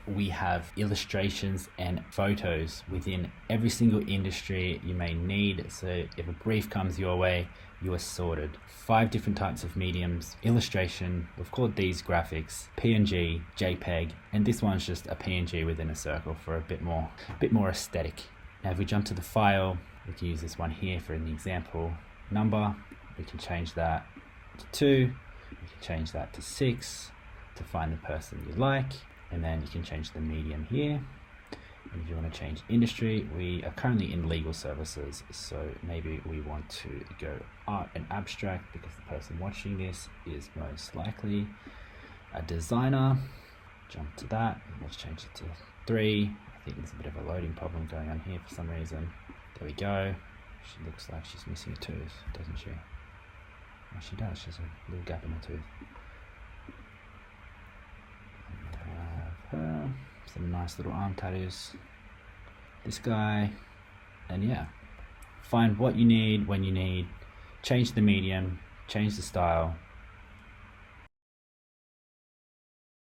we have illustrations and photos within every single industry you may need. So if a brief comes your way, you are sorted. 5 different types of mediums: illustration, we've called these graphics, PNG, JPEG, and this one's just a PNG within a circle for a bit more aesthetic. Now if we jump to the file, we can use this one here for an example number. We can change that to 2, we can change that to 6 to find the person you like, and then you can change the medium here. And if you want to change industry, we are currently in legal services, so maybe we want to go art and abstract because the person watching this is most likely a designer. Jump to that, let's change it to 3. I think there's a bit of a loading problem going on here for some reason. There we go. She looks like she's missing a tooth, doesn't she? Well, she does, she has a little gap in her tooth. Her, some nice little arm tattoos. This guy, and yeah, find what you need when you need, change the medium, change the style,